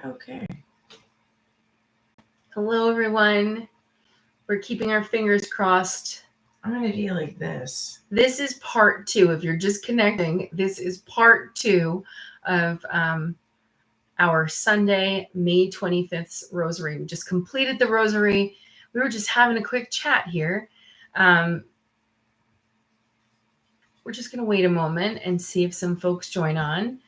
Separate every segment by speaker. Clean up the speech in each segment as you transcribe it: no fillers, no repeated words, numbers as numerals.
Speaker 1: Okay.
Speaker 2: Hello, everyone. We're keeping our fingers crossed.
Speaker 1: I'm going to do like this.
Speaker 2: This is part 2. If you're just connecting, this is part 2 of our Sunday, May 25th Rosary. We just completed the Rosary. We were just having a quick chat here. We're just going to wait a moment and see if some folks join on.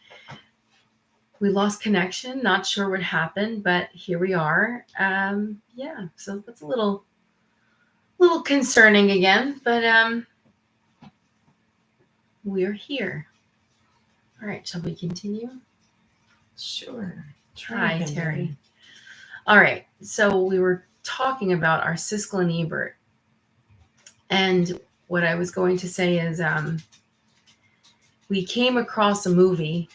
Speaker 2: We lost connection. Not sure what happened, but here we are. So that's a little concerning again, but we're here. All right, shall we continue?
Speaker 1: Sure.
Speaker 2: Hi, Terry. All right, so we were talking about our Siskel and Ebert, and what I was going to say is we came across a movie.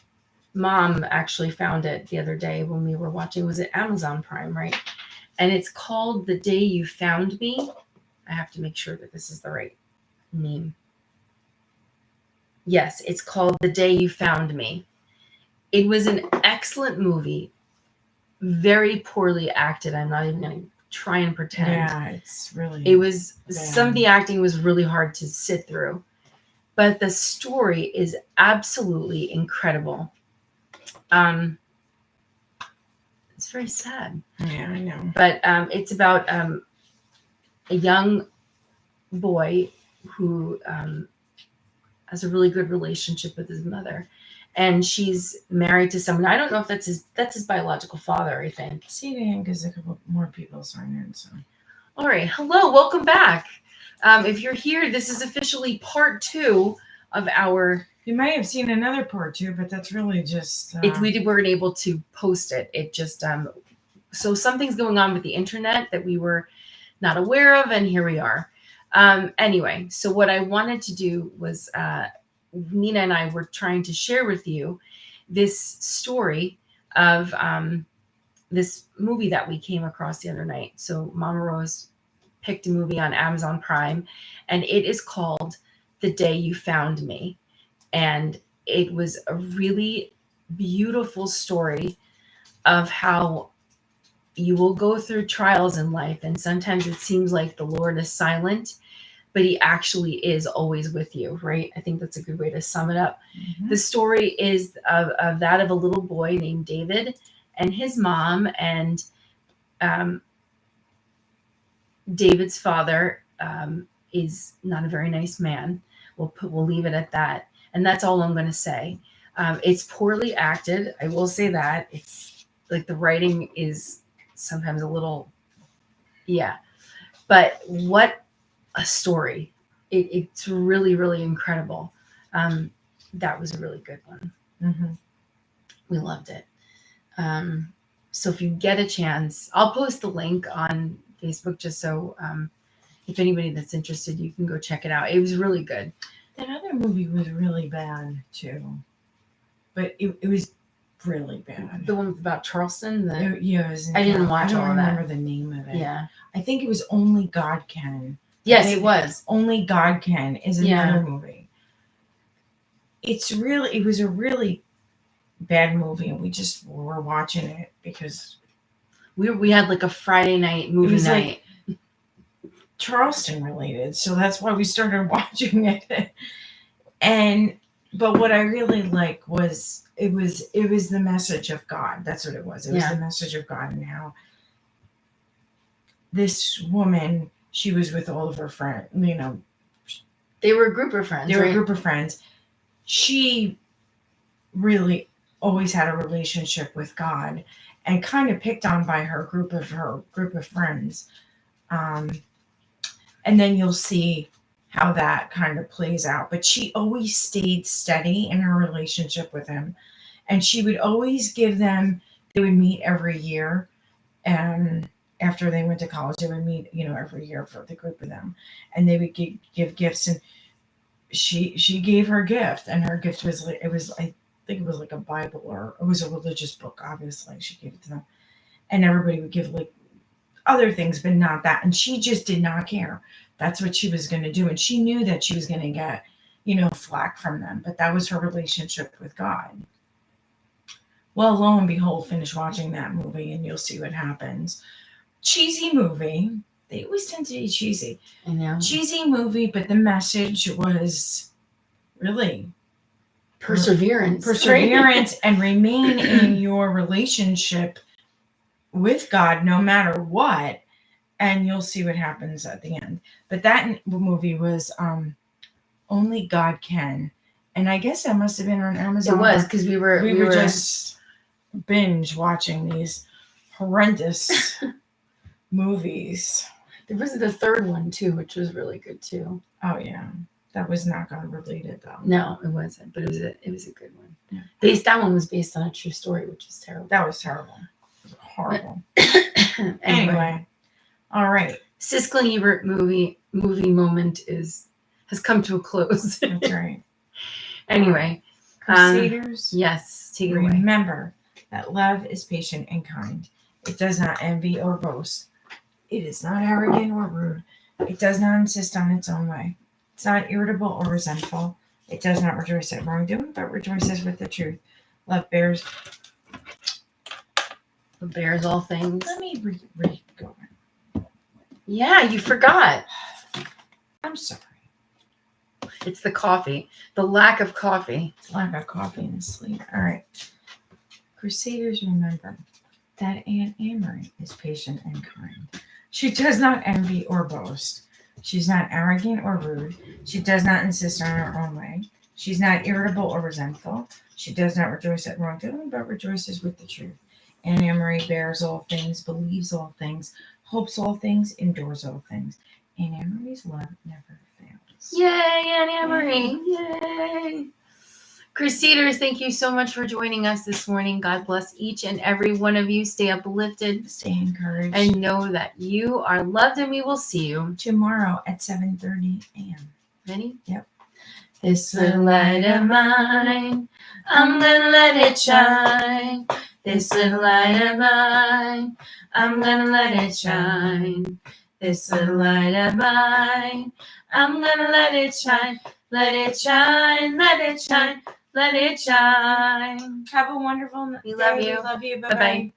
Speaker 2: Mom actually found it the other day when we were watching. Was it Amazon Prime, right? And it's called The Day You Found Me. I have to make sure that this is the right name. Yes, it's called The Day You Found Me. It was an excellent movie, very poorly acted. I'm not even going to try and pretend.
Speaker 1: Yeah, it's really...
Speaker 2: It was...
Speaker 1: bad.
Speaker 2: Some of the acting was really hard to sit through. But the story is absolutely incredible. It's very sad.
Speaker 1: Yeah, I know.
Speaker 2: But it's about a young boy who has a really good relationship with his mother, and she's married to someone. I don't know if that's his biological father, I think.
Speaker 1: See it in because a couple more people signed in. So,
Speaker 2: all right, hello, welcome back. If you're here, this is officially part 2 of our.
Speaker 1: You might have seen another part 2, but that's really just.
Speaker 2: We weren't able to post it. It just so something's going on with the internet that we were not aware of, and here we are. Anyway, so what I wanted to do was Nina and I were trying to share with you this story of this movie that we came across the other night. So Mama Rose picked a movie on Amazon Prime, and it is called The Day You Found Me. And it was a really beautiful story of how you will go through trials in life, and sometimes it seems like the Lord is silent, but he actually is always with you, right? I think that's a good way to sum it up. Mm-hmm. The story is of that of a little boy named David and his mom, and David's father is not a very nice man. We'll leave it at that, and that's all I'm going to say. It's poorly acted. I will say that. It's like the writing is sometimes a little, yeah. But what a story. It's really, really incredible. That was a really good one.
Speaker 1: Mm-hmm.
Speaker 2: We loved it. So if you get a chance, I'll post the link on Facebook just so if anybody that's interested, you can go check it out. It was really good.
Speaker 1: That other movie was really bad too, but it was really bad.
Speaker 2: The one about Charleston.
Speaker 1: I
Speaker 2: didn't watch all of that.
Speaker 1: I don't remember the name of it.
Speaker 2: Yeah,
Speaker 1: I think it was Only God Can.
Speaker 2: Yes, it was.
Speaker 1: Only God Can is another movie. It was a really bad movie, and we just were watching it because
Speaker 2: we had like a Friday night movie night.
Speaker 1: Like Charleston related, so that's why we started watching it. But what I really liked was it was the message of God. That's what it was. It was the message of God, and how this woman, she was with all of her friends.
Speaker 2: They were a group of friends.
Speaker 1: She really always had a relationship with God, and kind of picked on by her group of friends. And then you'll see how that kind of plays out. But she always stayed steady in her relationship with him. And she would always give them, they would meet every year. And after they went to college, they would meet, every year for the group of them. And they would give gifts. And she gave her gift. And her gift was like, I think it was like a Bible, or it was a religious book, obviously. She gave it to them. And everybody would give like other things, but not that. And she just did not care. That's what she was going to do. And she knew that she was going to get, flack from them. But that was her relationship with God. Well, lo and behold, finish watching that movie and you'll see what happens. Cheesy movie. They always tend to be cheesy.
Speaker 2: I know.
Speaker 1: Cheesy movie, but the message was really
Speaker 2: Perseverance.
Speaker 1: perseverance and remain in your relationship with God no matter what, and you'll see what happens at the end. But that movie was Only God Can, and I guess that must have been on Amazon.
Speaker 2: It was because we were
Speaker 1: just binge watching these horrendous movies.
Speaker 2: There was the third one too, which was really good too.
Speaker 1: Oh yeah, that was not God related though.
Speaker 2: No, it wasn't, but it was a good one.
Speaker 1: Yeah.
Speaker 2: That one was based on a true story, which is terrible.
Speaker 1: That was terrible. It was horrible.
Speaker 2: Anyway,
Speaker 1: all right.
Speaker 2: Siskel and Ebert movie moment has come to a close.
Speaker 1: That's right.
Speaker 2: Anyway,
Speaker 1: Crusaders.
Speaker 2: Yes, take it away.
Speaker 1: Remember that love is patient and kind. It does not envy or boast. It is not arrogant or rude. It does not insist on its own way. It's not irritable or resentful. It does not rejoice at wrongdoing, but rejoices with the truth. Love bears
Speaker 2: all things.
Speaker 1: Let me read going.
Speaker 2: Yeah, you forgot.
Speaker 1: I'm sorry.
Speaker 2: It's the coffee. The lack of coffee.
Speaker 1: Lack of coffee and sleep. All right. Crusaders, remember that Aunt Amory is patient and kind. She does not envy or boast. She's not arrogant or rude. She does not insist on her own way. She's not irritable or resentful. She does not rejoice at wrongdoing, but rejoices with the truth. Aunt Amory bears all things, believes all things, hopes all things, endures all things. Aunt Amory's love never fails.
Speaker 2: Yay, Aunt Amory. Yay. Crusaders, thank you so much for joining us this morning. God bless each and every one of you. Stay uplifted.
Speaker 1: Stay encouraged.
Speaker 2: And know that you are loved, and we will see you
Speaker 1: tomorrow at 7:30 a.m.
Speaker 2: Ready?
Speaker 1: Yep.
Speaker 2: This little light of mine, I'm gonna let it shine. This little light of mine, I'm gonna let it shine. This little light of mine, I'm gonna let it shine. Let it shine, let it shine, let it shine.
Speaker 1: Have a wonderful day.
Speaker 2: We love you.
Speaker 1: We love you.
Speaker 2: Bye-bye.